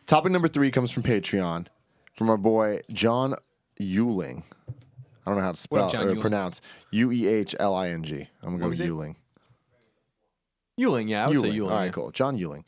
Topic number 3 comes from Patreon, from our boy John Euling. I don't know how to spell or pronounce Uhling. I'm going to go with Euling. Euling, yeah, I would say Euling. All right, cool. John Euling.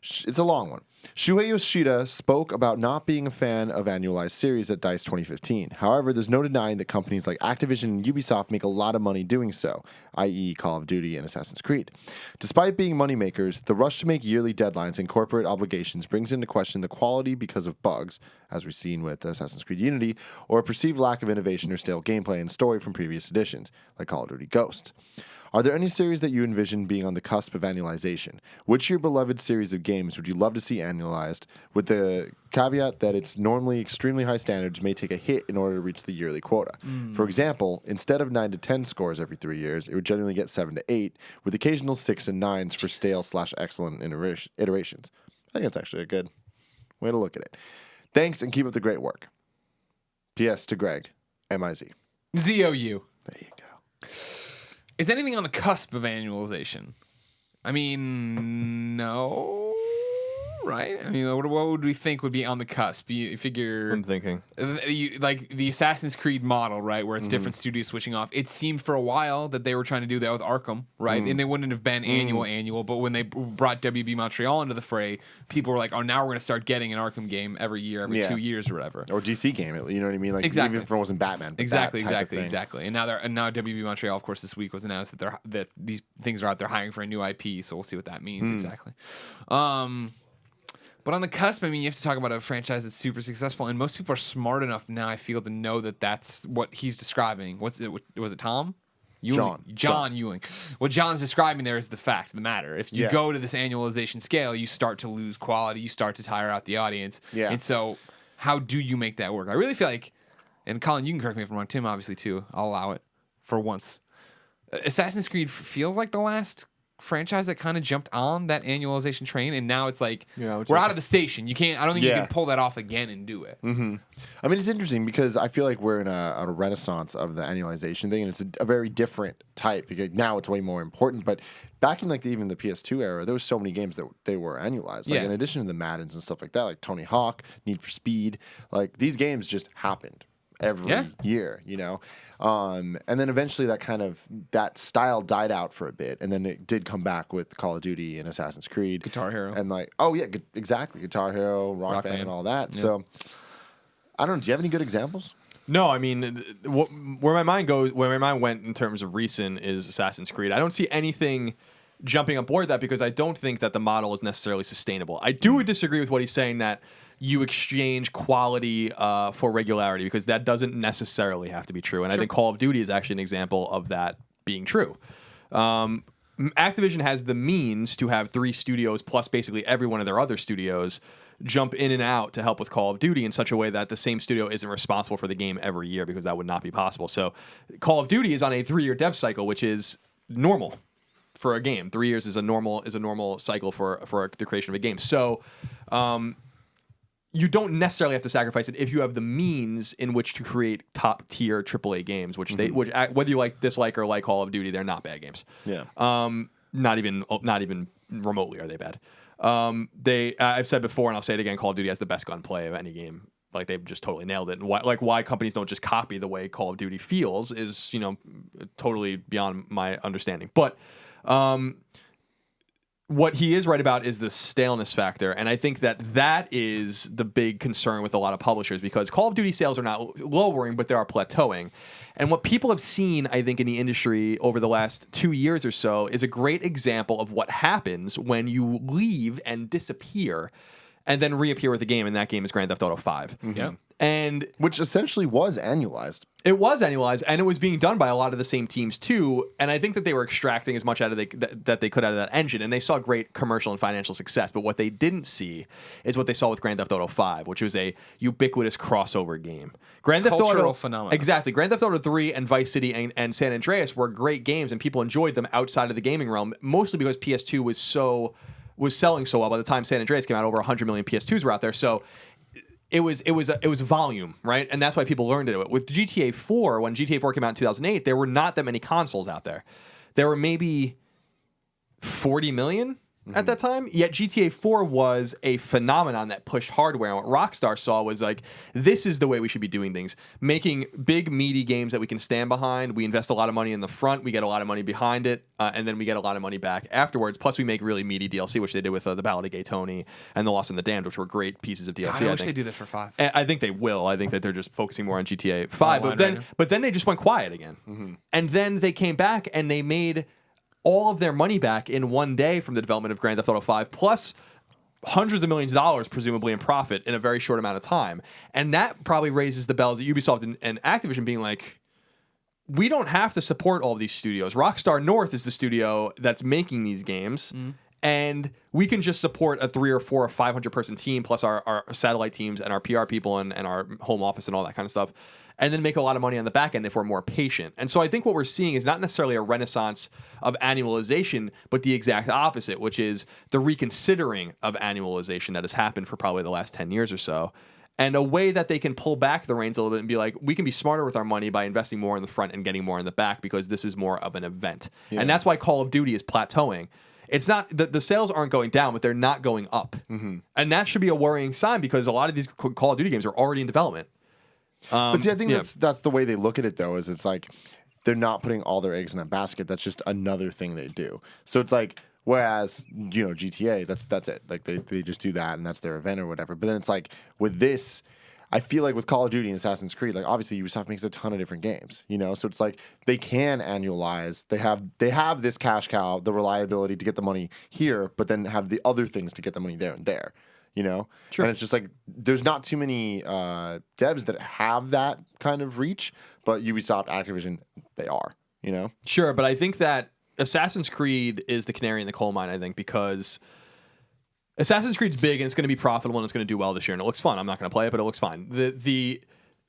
It's a long one. Shuhei Yoshida spoke about not being a fan of Annualized series at DICE 2015. However, there's no denying that companies like Activision and Ubisoft make a lot of money doing so, i.e. Call of Duty and Assassin's Creed. Despite being moneymakers, the rush to make yearly deadlines and corporate obligations brings into question the quality because of bugs, as we've seen with Assassin's Creed Unity, or a perceived lack of innovation or stale gameplay and story from previous editions, like Call of Duty Ghost. Are there any series that you envision being on the cusp of annualization? Which of your beloved series of games would you love to see annualized, with the caveat that its normally extremely high standards may take a hit in order to reach the yearly quota? For example, instead of 9 to 10 scores every 3 years, it would generally get 7 to 8, with occasional 6 and 9s for stale/excellent iterations. I think that's actually a good way to look at it. Thanks, and keep up the great work. P.S. to Greg, M-I-Z. Z-O-U. There you go. Is anything on the cusp of annualization? I mean, no, right? I mean, what would we think would be on the cusp? You figure... I'm thinking. Like the Assassin's Creed model, right, where it's different studios switching off. It seemed for a while that they were trying to do that with Arkham, right? And they wouldn't have been annual, but when they brought WB Montreal into the fray, people were like, oh, now we're going to start getting an Arkham game every year, every 2 years or whatever. Or DC game, you know what I mean? Like, exactly. Even if it wasn't Batman. Exactly. And now WB Montreal, of course, this week was announced that these things are out there hiring for a new IP, so we'll see what that means exactly. But on the cusp, I mean, you have to talk about a franchise that's super successful, and most people are smart enough now, I feel, to know that that's what he's describing. Was it Tom? Ewing? John Ewing. What John's describing there is the fact of the matter. If you go to this annualization scale, you start to lose quality, you start to tire out the audience. Yeah. And so how do you make that work? I really feel like, and Colin, you can correct me if I'm wrong, Tim obviously too, I'll allow it for once. Assassin's Creed feels like the last franchise that kind of jumped on that annualization train, and now it's like we're out of the station. You can't. I don't think you can pull that off again and do it. Mm-hmm. I mean, it's interesting because I feel like we're in a renaissance of the annualization thing, and it's a very different type. Because now it's way more important. But back in even the PS2 era, there was so many games that they were annualized. Like in addition to the Maddens and stuff like that, like Tony Hawk, Need for Speed, like these games just happened every year, you know? And then eventually that style died out for a bit, and then it did come back with Call of Duty and Assassin's Creed. Guitar Hero. And exactly. Guitar Hero, Rock Band, and all that. Yeah. So, I don't know, do you have any good examples? No, I mean, where my mind went in terms of recent is Assassin's Creed. I don't see anything jumping on board that because I don't think that the model is necessarily sustainable. I do disagree with what he's saying that you exchange quality for regularity, because that doesn't necessarily have to be true. And I think Call of Duty is actually an example of that being true. Activision has the means to have 3 studios plus basically every one of their other studios jump in and out to help with Call of Duty in such a way that the same studio isn't responsible for the game every year, because that would not be possible. So Call of Duty is on a 3-year dev cycle, which is normal for a game. 3 years is a normal cycle for the creation of a game. So you don't necessarily have to sacrifice it if you have the means in which to create top tier AAA games, which whether you dislike or like Call of Duty, they're not bad games. Yeah. Not even remotely are they bad. I've said before, and I'll say it again, Call of Duty has the best gunplay of any game. Like, they've just totally nailed it. And why companies don't just copy the way Call of Duty feels is, totally beyond my understanding. But what he is right about is the staleness factor, and I think that is the big concern with a lot of publishers, because Call of Duty sales are not lowering, but they are plateauing. And what people have seen, I think, in the industry over the last 2 years or so is a great example of what happens when you leave and disappear and then reappear with a game, and that game is Grand Theft Auto 5. Mm-hmm. Yeah. And which essentially was annualized. It was annualized, and it was being done by a lot of the same teams too. And I think that they were extracting as much out of that they could out of that engine, and they saw great commercial and financial success. But what they didn't see is what they saw with Grand Theft Auto 5, which was a ubiquitous crossover game. Cultural phenomenon. Exactly. Grand Theft Auto 3 and Vice City and San Andreas were great games, and people enjoyed them outside of the gaming realm, mostly because PS2 was selling so well. By the time San Andreas came out, over 100 million PS2s were out there. So it was volume, right? And that's why people learned it. With GTA 4, when GTA 4 came out in 2008, there were not that many consoles out there. There were maybe 40 million at that time. Yet GTA 4 was a phenomenon that pushed hardware. And what Rockstar saw was like, this is the way we should be doing things. Making big, meaty games that we can stand behind. We invest a lot of money in the front. We get a lot of money behind it. And then we get a lot of money back afterwards. Plus, we make really meaty DLC, which they did with The Ballad of Gay Tony and The Lost and the Damned, which were great pieces of DLC. I wish they do this for 5. I think they will. I think that they're just focusing more on GTA 5. But then they just went quiet again. And then they came back and they made all of their money back in one day from the development of Grand Theft Auto 5, plus hundreds of millions of dollars, presumably in profit, in a very short amount of time. And that probably raises the bells at Ubisoft and Activision being like, we don't have to support all of these studios. Rockstar North is the studio that's making these games. And we can just support a 3 or 4 or 500 person team, plus our satellite teams and our PR people and our home office and all that kind of stuff, and then make a lot of money on the back end if we're more patient. And so I think what we're seeing is not necessarily a renaissance of annualization, but the exact opposite, which is the reconsidering of annualization that has happened for probably the last 10 years or so. And a way that they can pull back the reins a little bit and be like, we can be smarter with our money by investing more in the front and getting more in the back, because this is more of an event. Yeah. And that's why Call of Duty is plateauing. It's not the sales aren't going down, but they're not going up. And that should be a worrying sign, because a lot of these Call of Duty games are already in development. But see, I think that's the way they look at it, though, is it's like they're not putting all their eggs in that basket. That's just another thing they do. So it's like, whereas, GTA, that's it. Like they just do that and that's their event or whatever. But then it's like with this, I feel like with Call of Duty and Assassin's Creed, like obviously Ubisoft makes a ton of different games, so it's like they can annualize. They have this cash cow, the reliability to get the money here, but then have the other things to get the money there and there. Sure. And it's just like there's not too many devs that have that kind of reach, but Ubisoft, Activision, they are. Sure, but I think that Assassin's Creed is the canary in the coal mine. I think because Assassin's Creed's big and it's going to be profitable and it's going to do well this year and it looks fun. I'm not going to play it, but it looks fine.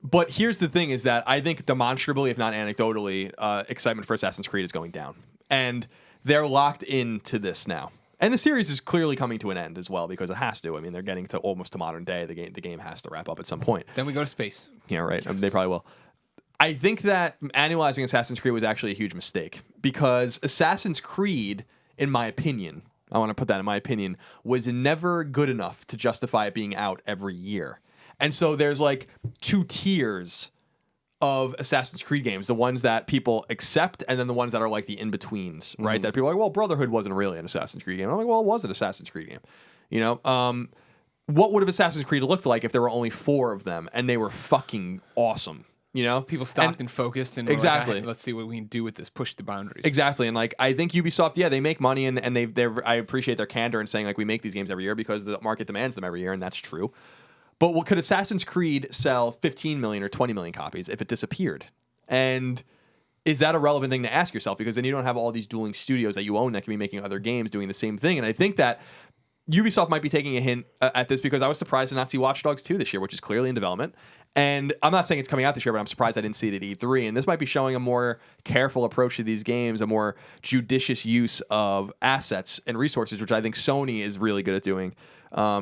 But here's the thing: is that I think demonstrably, if not anecdotally, excitement for Assassin's Creed is going down, and they're locked into this now. And the series is clearly coming to an end as well, because it has to. I mean, they're getting to almost to modern day. The game has to wrap up at some point. Then we go to space. Yeah, right. They probably will. I think that annualizing Assassin's Creed was actually a huge mistake, because Assassin's Creed, in my opinion, I want to put that in my opinion, was never good enough to justify it being out every year. And so there's like 2 tiers of Assassin's Creed games, the ones that people accept, and then the ones that are like the in-betweens, right? That people are like, well, Brotherhood wasn't really an Assassin's Creed game. I'm like, well, it was an Assassin's Creed game. What would have Assassin's Creed looked like if there were only 4 of them and they were fucking awesome? People stopped and focused and exactly. Like, let's see what we can do with this. Push the boundaries. Exactly, and like I think Ubisoft, they make money and I appreciate their candor in saying like we make these games every year because the market demands them every year, and that's true. But could Assassin's Creed sell 15 million or 20 million copies if it disappeared? And is that a relevant thing to ask yourself? Because then you don't have all these dueling studios that you own that can be making other games doing the same thing. And I think that Ubisoft might be taking a hint at this, because I was surprised to not see Watch Dogs 2 this year, which is clearly in development. And I'm not saying it's coming out this year, but I'm surprised I didn't see it at E3. And this might be showing a more careful approach to these games, a more judicious use of assets and resources, which I think Sony is really good at doing,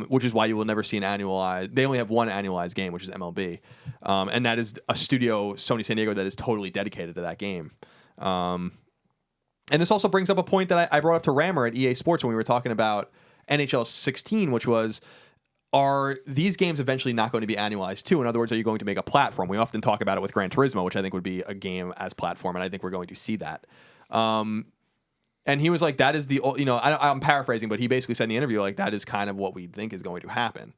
which is why you will never see an annualized. They only have one annualized game, which is MLB. And that is a studio, Sony San Diego, that is totally dedicated to that game. And this also brings up a point that I brought up to Rammer at EA Sports when we were talking about NHL 16, which was, are these games eventually not going to be annualized too? In other words, are you going to make a platform? We often talk about it with Gran Turismo, which I think would be a game as platform, and I think we're going to see that. And he was like, that is the, I'm paraphrasing, but he basically said in the interview, like, that is kind of what we think is going to happen.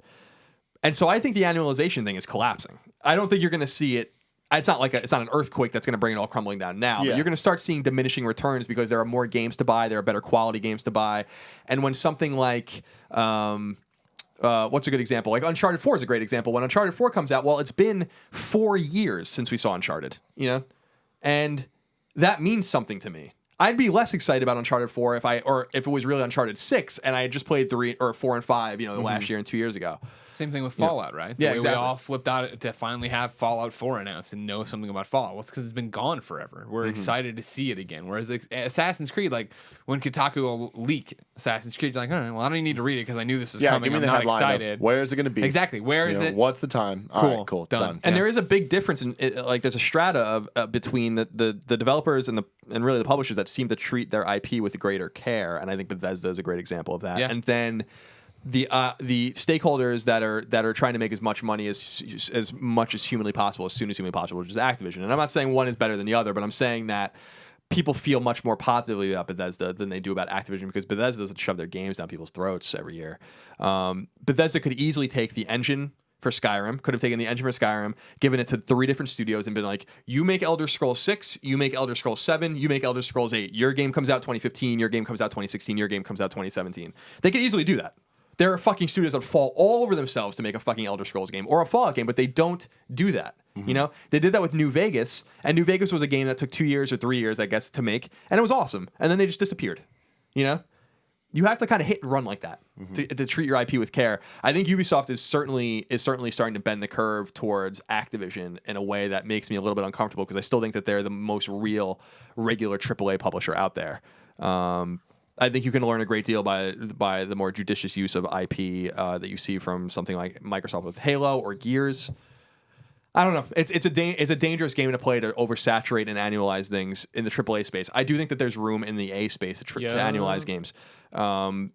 And so I think the annualization thing is collapsing. I don't think you're going to see it. It's not an earthquake that's going to bring it all crumbling down now. Yeah. But you're going to start seeing diminishing returns because there are more games to buy. There are better quality games to buy. And when something like, what's a good example? Like Uncharted 4 is a great example. When Uncharted 4 comes out, well, it's been 4 years since we saw Uncharted, and that means something to me. I'd be less excited about Uncharted 4 if it was really Uncharted 6 and I had just played 3 or 4 and 5, the last year and 2 years ago. Same thing with Fallout, right? Yeah, The way exactly. We all flipped out to finally have Fallout 4 announced and know something about Fallout. Well, it's because it's been gone forever. We're excited to see it again. Whereas Assassin's Creed, like when Kotaku will leak Assassin's Creed, you're like, all right, well, I don't even need to read it because I knew this was coming. Give me I'm the not headline of excited. where is it going to be? Exactly. Where is it? What's the time? All Cool. right, cool. Done. And there is a big difference in like there's a strata of between the developers and really the publishers that seem to treat their IP with greater care, and I think Bethesda is a great example of that. Yeah. And then the stakeholders that are trying to make as much money as much as humanly possible, as soon as humanly possible, which is Activision. And I'm not saying one is better than the other, but I'm saying that people feel much more positively about Bethesda than they do about Activision because Bethesda doesn't shove their games down people's throats every year. Bethesda could easily take the engine for Skyrim, could have taken the engine for Skyrim, given it to 3 different studios and been like, you make Elder Scrolls 6, you make Elder Scrolls 7, you make Elder Scrolls 8. Your game comes out 2015, your game comes out 2016, your game comes out 2017. They could easily do that. There are fucking studios that fall all over themselves to make a fucking Elder Scrolls game or a Fallout game, but they don't do that. You know, they did that with New Vegas, and New Vegas was a game that took 2 years or 3 years, I guess, to make, and it was awesome. And then they just disappeared. You know, you have to kind of hit and run like that to treat your IP with care. I think Ubisoft is certainly starting to bend the curve towards Activision in a way that makes me a little bit uncomfortable because I still think that they're the most real regular AAA publisher out there. I think you can learn a great deal by the more judicious use of IP that you see from something like Microsoft with Halo or Gears. I don't know. It's a dangerous game to play to oversaturate and annualize things in the AAA space. I do think that there's room in the A space to annualize games.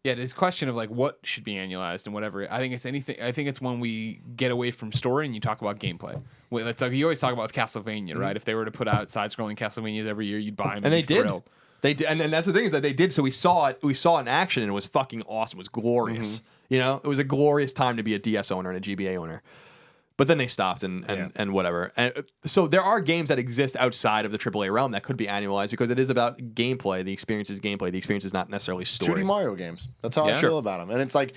This question of like what should be annualized and whatever. I think it's anything. I think it's when we get away from story and you talk about gameplay. It's like you always talk about with Castlevania, right? If they were to put out side-scrolling Castlevanias every year, you'd buy them. And they did. Thrilled. They did, and that's the thing is that they did. So we saw it. We saw it in action, and it was fucking awesome. It was glorious. You know, it was a glorious time to be a DS owner and a GBA owner. But then they stopped and whatever. And so there are games that exist outside of the AAA realm that could be annualized because it is about gameplay. The experience is gameplay. The experience is not necessarily story. 2D Mario games. That's how I feel about them. And it's like,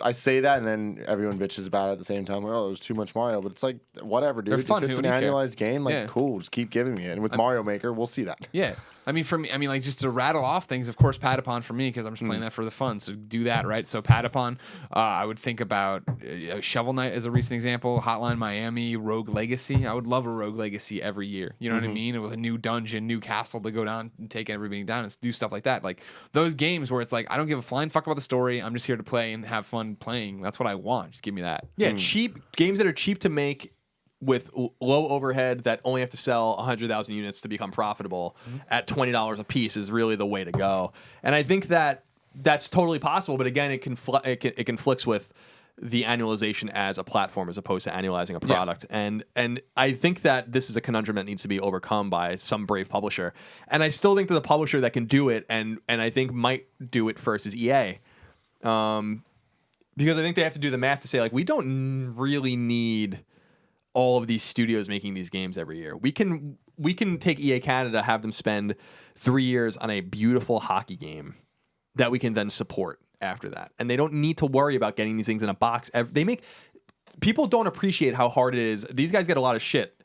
I say that and then everyone bitches about it at the same time. Like, oh, there's too much Mario. But it's like, whatever, dude. They're fun. If it's an annualized game, like, cool. Just keep giving me it. And with Mario Maker, we'll see that. Yeah. I mean, for me, like just to rattle off things, of course, Patapon for me, because I'm just playing that for the fun. So do that, right? So Patapon, I would think about Shovel Knight as a recent example, Hotline Miami, Rogue Legacy. I would love a Rogue Legacy every year. You know what I mean? With a new dungeon, new castle to go down and take everybody down and do stuff like that. Like those games where it's like, I don't give a flying fuck about the story. I'm just here to play and have fun playing. That's what I want. Just give me that. Yeah, cheap games that are cheap to make with low overhead that only have to sell 100,000 units to become profitable at $20 a piece is really the way to go. And I think that that's totally possible. But again, it conflicts with the annualization as a platform as opposed to annualizing a product. And I think that this is a conundrum that needs to be overcome by some brave publisher. And I still think that the publisher that can do it and I think might do it first is EA. Because I think they have to do the math to say, like, we don't really need all of these studios making these games every year. We can take EA Canada, have them spend 3 years on a beautiful hockey game that we can then support after that. And they don't need to worry about getting these things in a box. People don't appreciate how hard it is. These guys get a lot of shit.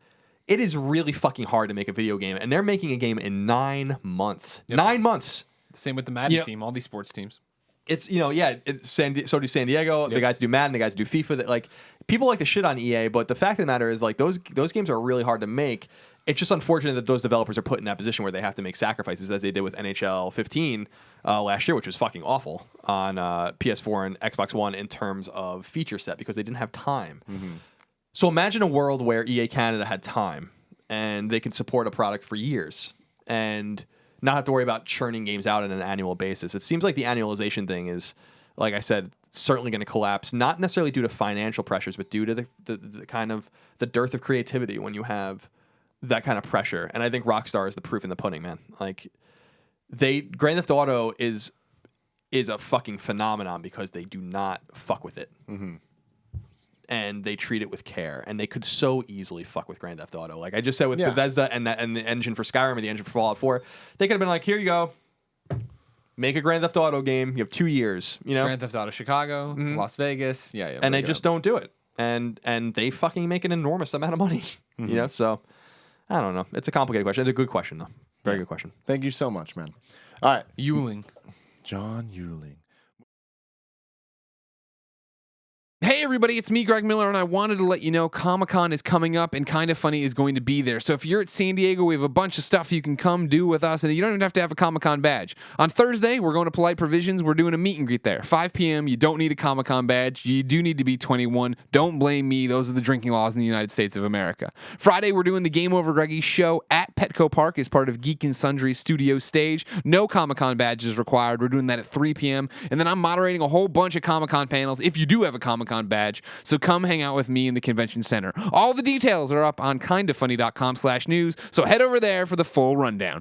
It is really fucking hard to make a video game, and they're making a game in 9 months. Yep. 9 months. Same with the Madden team, all these sports teams. It's, so do San Diego. Yep. The guys do Madden, the guys do FIFA. That, like, people like to shit on EA, but the fact of the matter is, like, those games are really hard to make. It's just unfortunate that those developers are put in that position where they have to make sacrifices, as they did with NHL 15 last year, which was fucking awful on PS4 and Xbox One in terms of feature set because they didn't have time. So imagine a world where EA Canada had time and they could support a product for years and not have to worry about churning games out on an annual basis. It seems like the annualization thing is, like I said, certainly going to collapse, not necessarily due to financial pressures, but due to the kind of the dearth of creativity when you have that kind of pressure. And I think Rockstar is the proof in the pudding, man. Like, Grand Theft Auto is a fucking phenomenon because they do not fuck with it. And they treat it with care, and they could so easily fuck with Grand Theft Auto. Like I just said with Bethesda and the engine for Skyrim and the engine for Fallout 4, they could have been like, here you go, make a Grand Theft Auto game. You have 2 years, Grand Theft Auto Chicago, Las Vegas, and they just don't do it, and they fucking make an enormous amount of money, So I don't know. It's a complicated question. It's a good question though. Very good question. Thank you so much, man. All right, Ewing, John Ewing. Hey everybody, it's me, Greg Miller, and I wanted to let you know Comic-Con is coming up and Kinda Funny is going to be there. So if you're at San Diego, we have a bunch of stuff you can come do with us, and you don't even have to have a Comic-Con badge. On Thursday, we're going to Polite Provisions. We're doing a meet and greet there. 5 p.m. You don't need a Comic-Con badge. You do need to be 21. Don't blame me. Those are the drinking laws in the United States of America. Friday, we're doing the Game Over Greggy show at Petco Park as part of Geek and Sundry Studio Stage. No Comic-Con badges required. We're doing that at 3 p.m. And then I'm moderating a whole bunch of Comic-Con panels if you do have a Comic-Con badge. So come hang out with me in the convention center. All the details are up on kindafunny.com/news. So head over there for the full rundown.